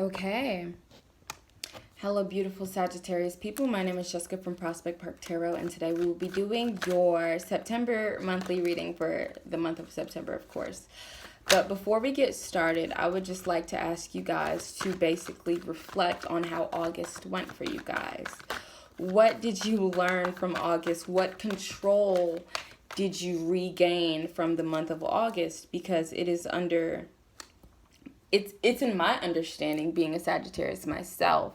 Okay. Hello, beautiful Sagittarius people. My name is Jessica from Prospect Park Tarot, and today we will be doing your September monthly reading for the month of September, of course. But before we get started, I would just like to ask you guys to basically reflect on how August went for you guys. What did you learn from August? What control did you regain from the month of August? Because it is under... It's in my understanding, being a Sagittarius myself,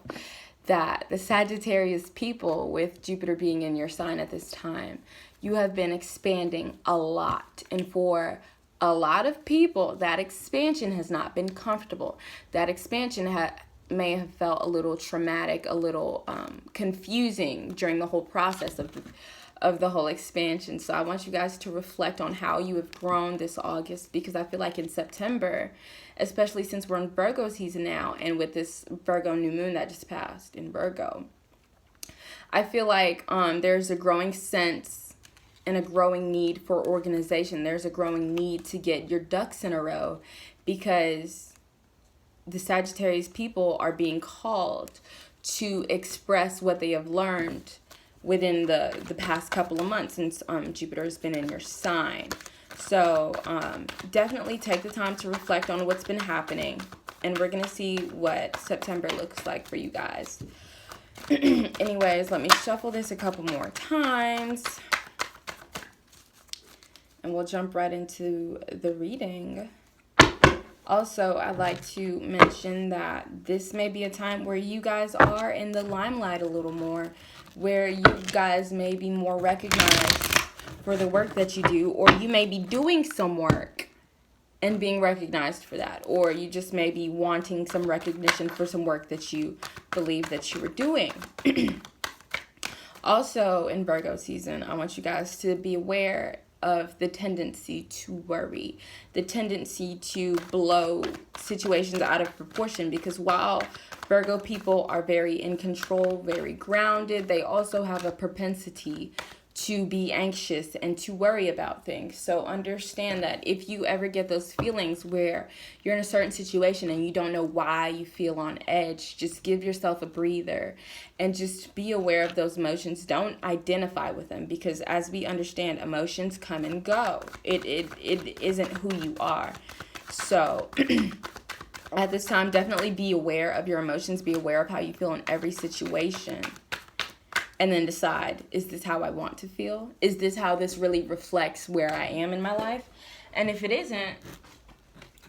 that the Sagittarius people, with Jupiter being in your sign at this time, you have been expanding a lot. And for a lot of people, that expansion has not been comfortable. That expansion may have felt a little traumatic, a little confusing during the whole process of the whole expansion. So I want you guys to reflect on how you have grown this August, because I feel like in September, especially since we're in Virgo season now, and with this Virgo new moon that just passed in Virgo, I feel like there's a growing sense and a growing need for organization. There's a growing need to get your ducks in a row, because the Sagittarius people are being called to express what they have learned within the past couple of months since Jupiter has been in your sign. So definitely take the time to reflect on what's been happening, and we're going to see what September looks like for you guys. Anyways, let me shuffle this a couple more times, and we'll jump right into the reading. Also, I'd like to mention that this may be a time where you guys are in the limelight a little more, where you guys may be more recognized for the work that you do, or you may be doing some work and being recognized for that, or you just may be wanting some recognition for some work that you believe that you were doing. Also, in Virgo season, I want you guys to be aware of the tendency to worry, the tendency to blow situations out of proportion, because while Virgo people are very in control, very grounded, they also have a propensity to be anxious and to worry about things. So understand that if you ever get those feelings where you're in a certain situation and you don't know why you feel on edge, just give yourself a breather and just be aware of those emotions. Don't identify with them, because as we understand, emotions come and go. It isn't who you are. So at this time, definitely be aware of your emotions. Be aware of how you feel in every situation. And then decide, is this how I want to feel? Is this how this really reflects where I am in my life? And if it isn't,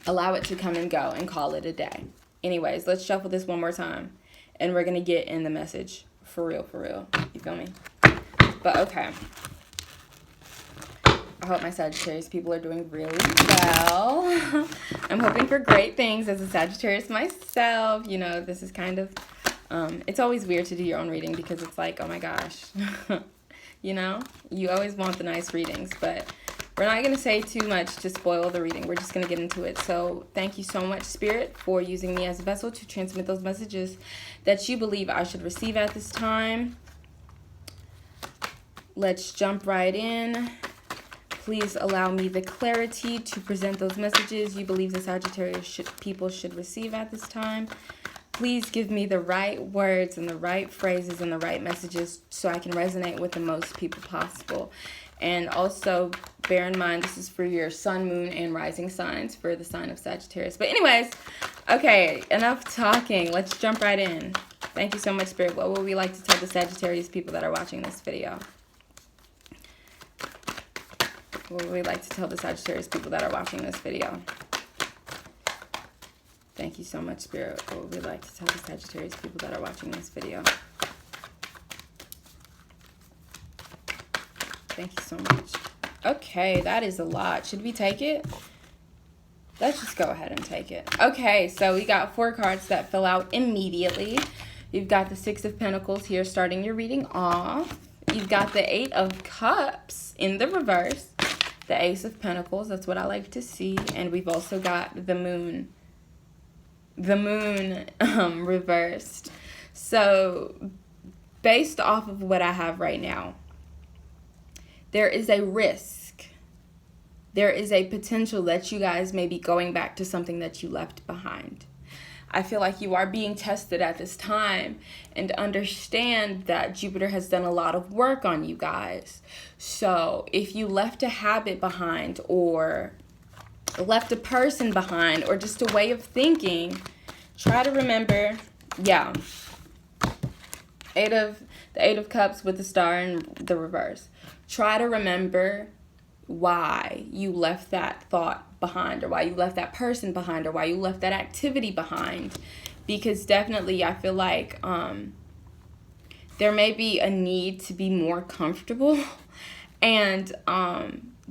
allow it to come and go and call it a day. Anyways, let's shuffle this one more time, and we're going to get in the message for real, for real. You feel me? But okay. I hope my Sagittarius people are doing really well. I'm hoping for great things as a Sagittarius myself. You know, this is kind of... it's always weird to do your own reading, because it's like, oh my gosh, you know, you always want the nice readings, but we're not going to say too much to spoil the reading. We're just going to get into it. So thank you so much, Spirit, for using me as a vessel to transmit those messages that you believe I should receive at this time. Let's jump right in. Please allow me the clarity to present those messages you believe the Sagittarius people should receive at this time. Please give me the right words and the right phrases and the right messages so I can resonate with the most people possible. And also, bear in mind, this is for your sun, moon, and rising signs for the sign of Sagittarius. But anyways, okay, enough talking. Let's jump right in. Thank you so much, Spirit. What would we like to tell the Sagittarius people that are watching this video? What would we like to tell the Sagittarius people that are watching this video? Thank you so much, Spirit. What would we like to tell the Sagittarius people that are watching this video? Thank you so much. Okay, that is a lot. Should we take it? Let's just go ahead and take it. Okay, so we got 4 cards that fill out immediately. You've got the 6 of Pentacles here starting your reading off. You've got the 8 of Cups in the reverse. The Ace of Pentacles, that's what I like to see. And we've also got the Moon. The Moon reversed. So based off of what I have right now, there is a risk. There is a potential that you guys may be going back to something that you left behind. I feel like you are being tested at this time, and understand that Jupiter has done a lot of work on you guys. So if you left a habit behind, or left a person behind, or just a way of thinking, try to remember, yeah, the Eight of Cups with the star in the reverse. Try to remember why you left that thought behind, or why you left that person behind, or why you left that activity behind. Because definitely I feel like there may be a need to be more comfortable and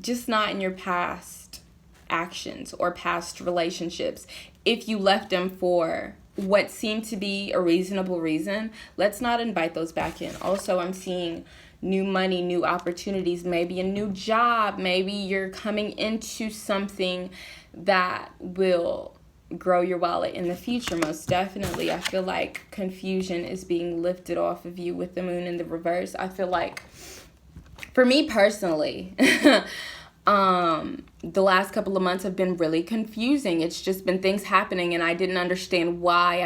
just not in your past actions or past relationships. If you left them for what seemed to be a reasonable reason, let's not invite those back in. Also, I'm seeing new money, new opportunities, maybe a new job. Maybe you're coming into something that will grow your wallet in the future. Most definitely, I feel like confusion is being lifted off of you with the moon in the reverse. I feel like, for me personally, the last couple of months have been really confusing. It's just been things happening and I didn't understand why.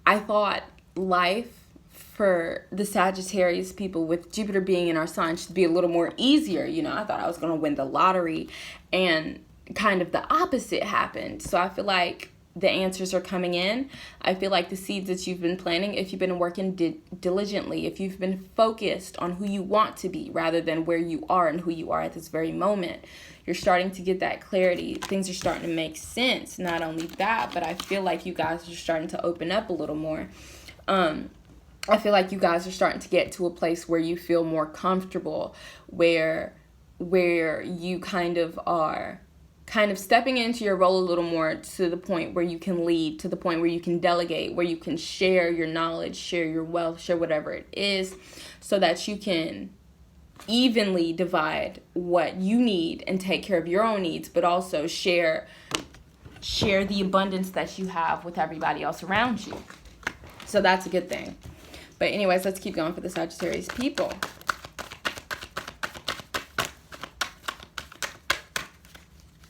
I thought life for the Sagittarius people with Jupiter being in our sign should be a little more easier. You know, I thought I was going to win the lottery, and kind of the opposite happened. So I feel like the answers are coming in. I feel like the seeds that you've been planting, if you've been working diligently, if you've been focused on who you want to be rather than where you are and who you are at this very moment, you're starting to get that clarity. Things are starting to make sense. Not only that, but I feel like you guys are starting to open up a little more. I feel like you guys are starting to get to a place where you feel more comfortable, where you kind of are stepping into your role a little more, to the point where you can lead, to the point where you can delegate, where you can share your knowledge, share your wealth, share whatever it is, so that you can evenly divide what you need and take care of your own needs, but also share the abundance that you have with everybody else around you. So that's a good thing. But anyways, let's keep going for the Sagittarius people.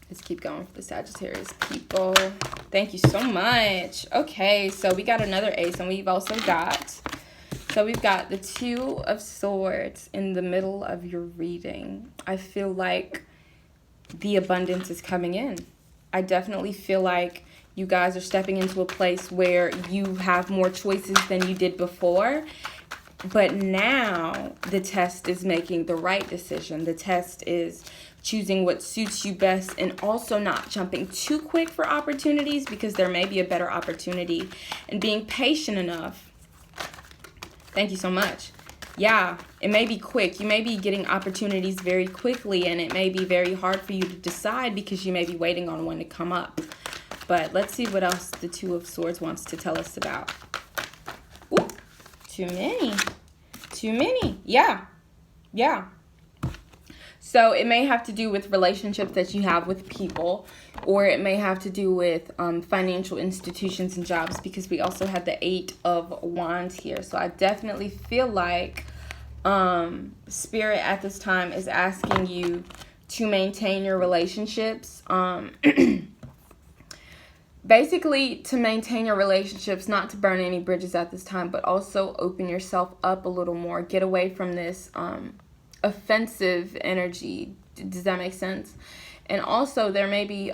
Let's keep going for the Sagittarius people. Thank you so much. Okay, so we got another ace, and we've also got, so we've got the Two of Swords in the middle of your reading. I feel like the abundance is coming in. I definitely feel like you guys are stepping into a place where you have more choices than you did before. But now the test is making the right decision. The test is choosing what suits you best, and also not jumping too quick for opportunities, because there may be a better opportunity, and being patient enough. Thank you so much. Yeah, it may be quick. You may be getting opportunities very quickly, and it may be very hard for you to decide because you may be waiting on one to come up. But let's see what else the Two of Swords wants to tell us about. Ooh, too many. Too many. Yeah. Yeah. So it may have to do with relationships that you have with people, or it may have to do with financial institutions and jobs, because we also had the Eight of Wands here. So I definitely feel like Spirit at this time is asking you to maintain your relationships. Basically, to maintain your relationships, not to burn any bridges at this time, but also open yourself up a little more. Get away from this offensive energy. Does that make sense? And also, there may be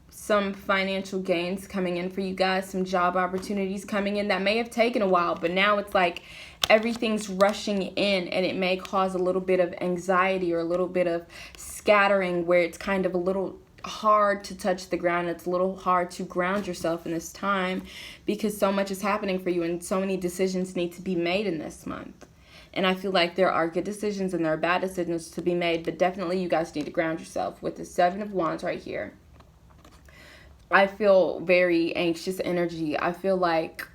some financial gains coming in for you guys, some job opportunities coming in that may have taken a while, but now it's like everything's rushing in, and it may cause a little bit of anxiety or a little bit of scattering, where it's kind of a little hard to touch the ground. It's a little hard to ground yourself in this time, because so much is happening for you and so many decisions need to be made in this month. And I feel like there are good decisions and there are bad decisions to be made, but definitely you guys need to ground yourself. With the Seven of Wands right here, I feel very anxious energy. I feel like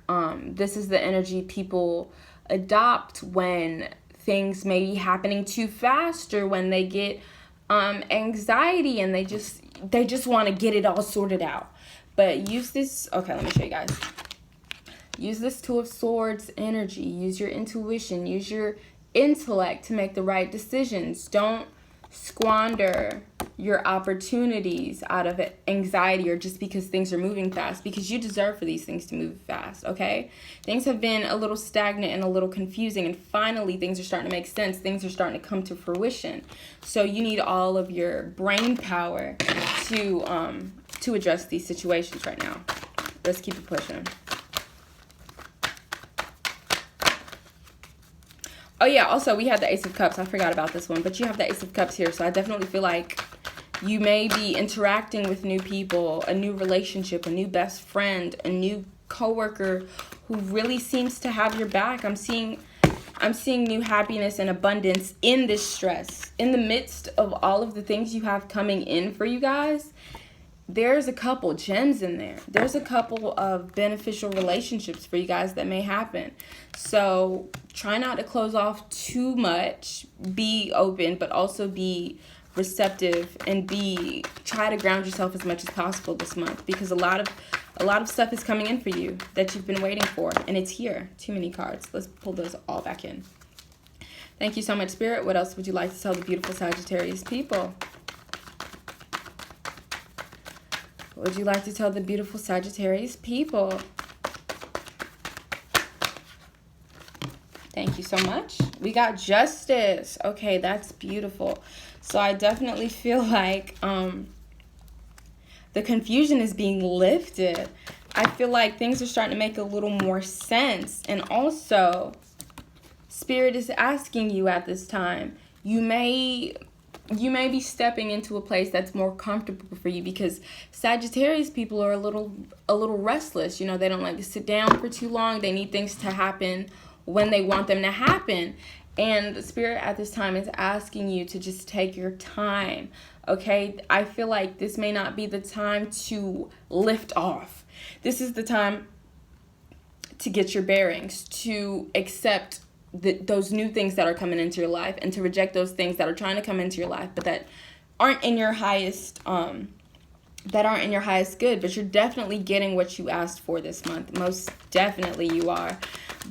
this is the energy people adopt when things may be happening too fast, or when they get anxiety and they just want to get it all sorted out. But use this, okay, let me show you guys. Use this Two of Swords energy. Use your intuition. Use your intellect to make the right decisions. Don't squander your opportunities out of anxiety or just because things are moving fast, because you deserve for these things to move fast, okay? Things have been a little stagnant and a little confusing, and finally things are starting to make sense. Things are starting to come to fruition. So you need all of your brain power to address these situations right now. Let's keep it pushing. Oh yeah, also we have the Ace of Cups. I forgot about this one, but you have the Ace of Cups here, so I definitely feel like you may be interacting with new people, a new relationship, a new best friend, a new coworker who really seems to have your back. I'm seeing new happiness and abundance in this stress. In the midst of all of the things you have coming in for you guys, there's a couple gems in there. There's a couple of beneficial relationships for you guys that may happen. So try not to close off too much. Be open, but also be receptive, and try to ground yourself as much as possible this month, because a lot of stuff is coming in for you that you've been waiting for, and it's here. Too many cards. Let's pull those all back in. Thank you so much, Spirit. What else would you like to tell the beautiful Sagittarius people? What would you like to tell the beautiful Sagittarius people? Thank you so much. We got Justice. Okay, that's beautiful. So I definitely feel like the confusion is being lifted. I feel like things are starting to make a little more sense. And also, Spirit is asking you at this time, you may be stepping into a place that's more comfortable for you, because Sagittarius people are a little restless. You know, they don't like to sit down for too long. They need things to happen when they want them to happen. And the Spirit at this time is asking you to just take your time, okay? I feel like this may not be the time to lift off. This is the time to get your bearings, to accept those new things that are coming into your life, and to reject those things that are trying to come into your life but that aren't in your highest good. But you're definitely getting what you asked for this month. Most definitely you are.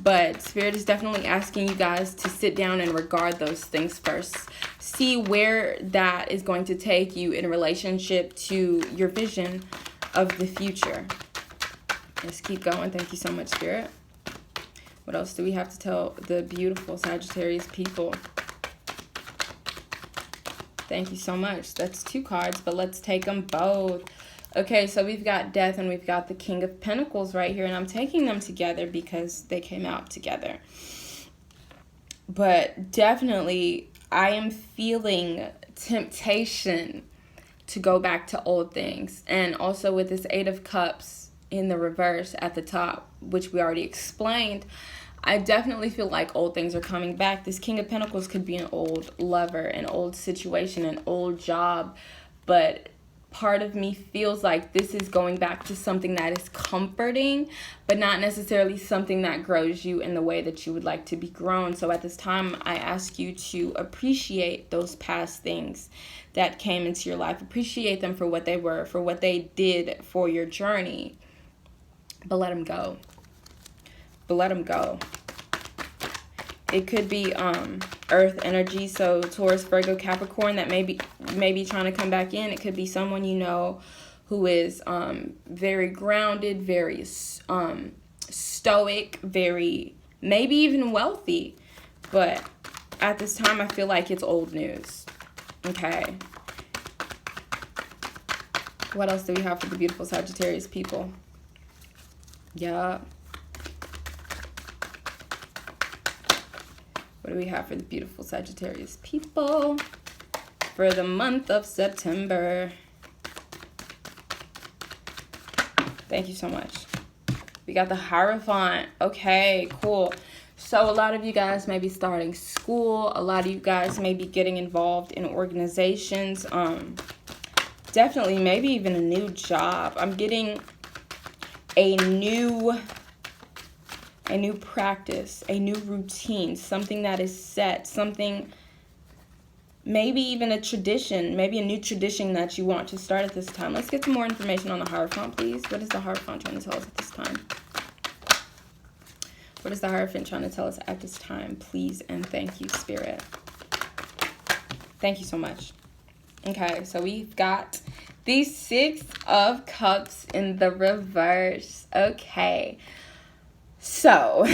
But Spirit is definitely asking you guys to sit down and regard those things first. See where that is going to take you in relationship to your vision of the future. Let's keep going. Thank you so much, Spirit. What else do we have to tell the beautiful Sagittarius people? Thank you so much. That's 2 cards, but let's take them both. Okay, so we've got Death and we've got the King of Pentacles right here, and I'm taking them together because they came out together. But definitely, I am feeling temptation to go back to old things. And also with this 8 of Cups in the reverse at the top, which we already explained, I definitely feel like old things are coming back. This King of Pentacles could be an old lover, an old situation, an old job, but part of me feels like this is going back to something that is comforting, but not necessarily something that grows you in the way that you would like to be grown. So at this time, I ask you to appreciate those past things that came into your life. Appreciate them for what they were, for what they did for your journey. But let them go. But let them go. It could be earth energy, so Taurus, Virgo, Capricorn, that may be trying to come back in. It could be someone you know who is very grounded, very stoic, very maybe even wealthy. But at this time, I feel like it's old news. Okay. What else do we have for the beautiful Sagittarius people? Yeah. What do we have for the beautiful Sagittarius people for the month of September? Thank you so much. We got the Hierophant. Okay, cool. So a lot of you guys may be starting school. A lot of you guys may be getting involved in organizations. Definitely, maybe even a new job. I'm getting a new practice, a new routine, something that is set, something, maybe even a tradition, maybe a new tradition that you want to start at this time. Let's get some more information on the Hierophant, please. What is the Hierophant trying to tell us at this time? What is the Hierophant trying to tell us at this time, please? And thank you, Spirit. Thank you so much. Okay, so we've got the Six of Cups in the reverse. Okay, so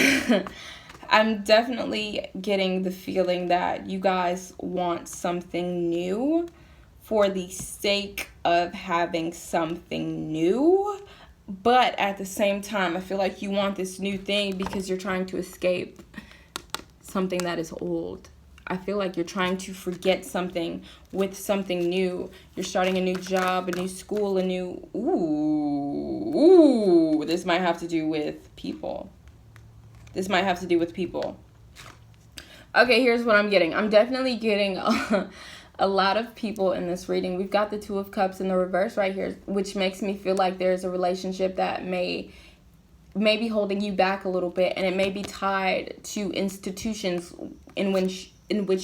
I'm definitely getting the feeling that you guys want something new for the sake of having something new. But at the same time, I feel like you want this new thing because you're trying to escape something that is old. I feel like you're trying to forget something with something new. You're starting a new job, a new school, a new... Ooh, this might have to do with people. This might have to do with people. Okay, here's what I'm getting. I'm definitely getting a lot of people in this reading. We've got the Two of Cups in the reverse right here, which makes me feel like there's a relationship that may be holding you back a little bit, and it may be tied to institutions in which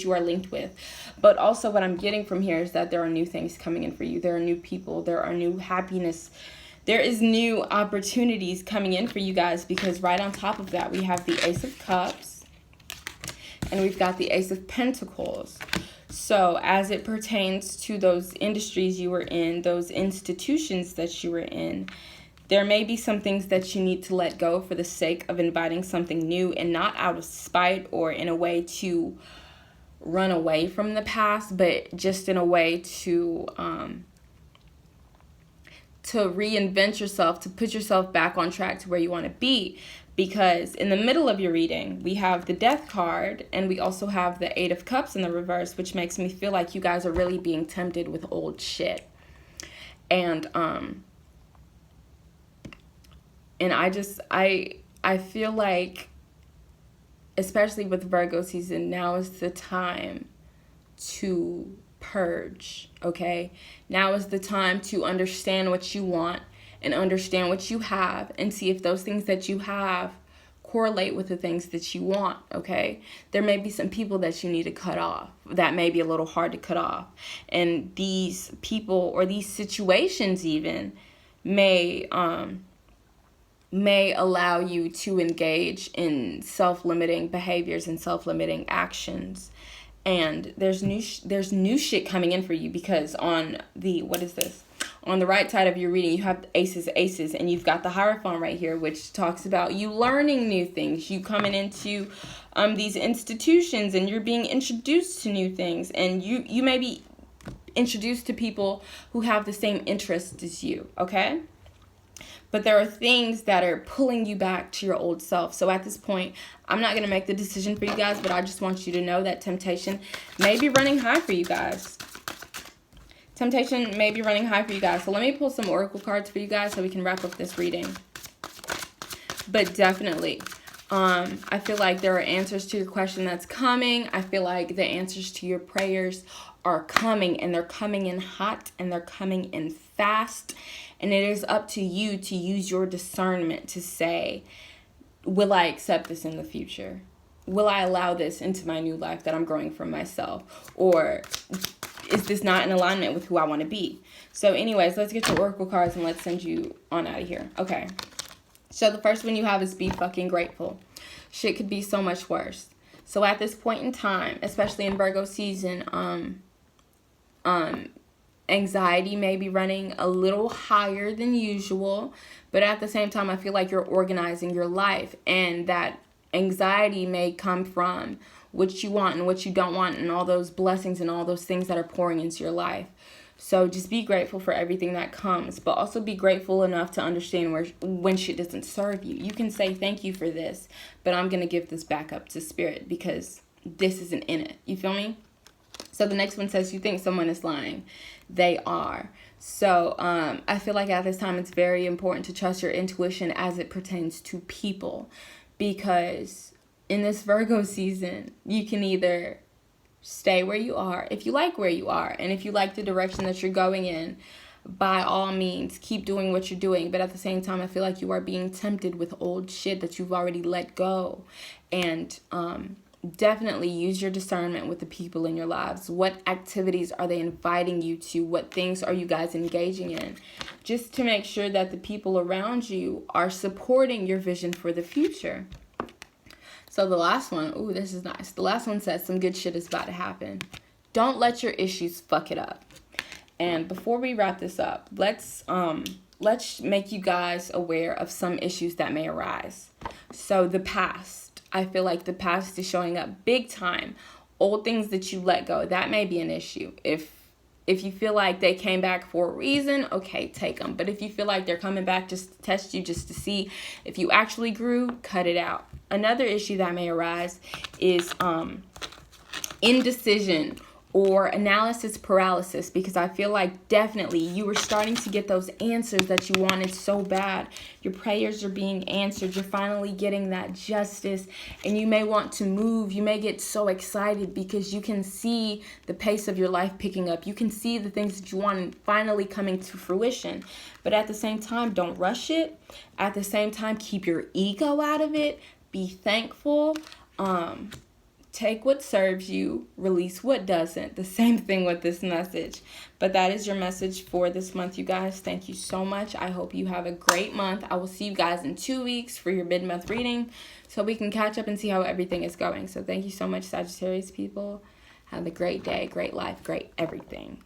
you are linked with. But also what I'm getting from here is that there are new things coming in for you. There are new people. There are new happiness. There is new opportunities coming in for you guys, because right on top of that, we have the Ace of Cups and we've got the Ace of Pentacles. So as it pertains to those industries you were in, those institutions that you were in, there may be some things that you need to let go for the sake of inviting something new, and not out of spite or in a way to run away from the past, but just in a way to reinvent yourself, to put yourself back on track to where you want to be. Because in the middle of your reading, we have the Death card, and we also have the Eight of Cups in the reverse, which makes me feel like you guys are really being tempted with old shit. And I feel like, especially with Virgo season, now is the time to purge, okay? Now is the time to understand what you want and understand what you have, and see if those things that you have correlate with the things that you want, okay? There may be some people that you need to cut off. That may be a little hard to cut off. And these people or these situations even may allow you to engage in self-limiting behaviors and self-limiting actions. And there's new shit coming in for you, because on the, what is this? On the right side of your reading, you have aces, and you've got the Hierophant right here, which talks about you learning new things, you coming into these institutions, and you're being introduced to new things, and you may be introduced to people who have the same interests as you, okay? But there are things that are pulling you back to your old self. So at this point, I'm not going to make the decision for you guys, but I just want you to know that temptation may be running high for you guys. Temptation may be running high for you guys. So let me pull some oracle cards for you guys so we can wrap up this reading. But definitely, I feel like there are answers to your question that's coming. I feel like the answers to your prayers are coming, and they're coming in hot, and they're coming in fast. And it is up to you to use your discernment to say, will I accept this in the future? Will I allow this into my new life that I'm growing from myself? Or is this not in alignment with who I want to be? So anyways, let's get your oracle cards and let's send you on out of here. Okay. So the first one you have is be fucking grateful. Shit could be so much worse. So at this point in time, especially in Virgo season, anxiety may be running a little higher than usual, but at the same time, I feel like you're organizing your life, and that anxiety may come from what you want and what you don't want, and all those blessings and all those things that are pouring into your life. So just be grateful for everything that comes, but also be grateful enough to understand when shit doesn't serve you. You can say, thank you for this, but I'm going to give this back up to spirit because this isn't in it. You feel me? So the next one says, you think someone is lying. They are. So I feel like at this time it's very important to trust your intuition as it pertains to people, because in this Virgo season, you can either stay where you are if you like where you are, and if you like the direction that you're going in, by all means keep doing what you're doing. But at the same time, I feel like you are being tempted with old shit that you've already let go. And definitely use your discernment with the people in your lives. What activities are they inviting you to? What things are you guys engaging in? Just to make sure that the people around you are supporting your vision for the future. So the last one, ooh, this is nice. The last one says some good shit is about to happen. Don't let your issues fuck it up. And before we wrap this up, let's make you guys aware of some issues that may arise. So the past, I feel like the past is showing up big time. Old things that you let go, that may be an issue. If you feel like they came back for a reason, okay, take them. But if you feel like they're coming back just to test you, just to see if you actually grew, cut it out. Another issue that may arise is indecision or analysis paralysis, because I feel like definitely you were starting to get those answers that you wanted so bad. Your prayers are being answered. You're finally getting that justice, and you may want to move. You may get so excited because you can see the pace of your life picking up. You can see the things that you want finally coming to fruition. But at the same time, don't rush it. At the same time, keep your ego out of it. Be thankful. Take what serves you, release what doesn't. The same thing with this message. But that is your message for this month, you guys. Thank you so much. I hope you have a great month. I will see you guys in 2 weeks for your mid-month reading so we can catch up and see how everything is going. So thank you so much, Sagittarius people. Have a great day, great life, great everything.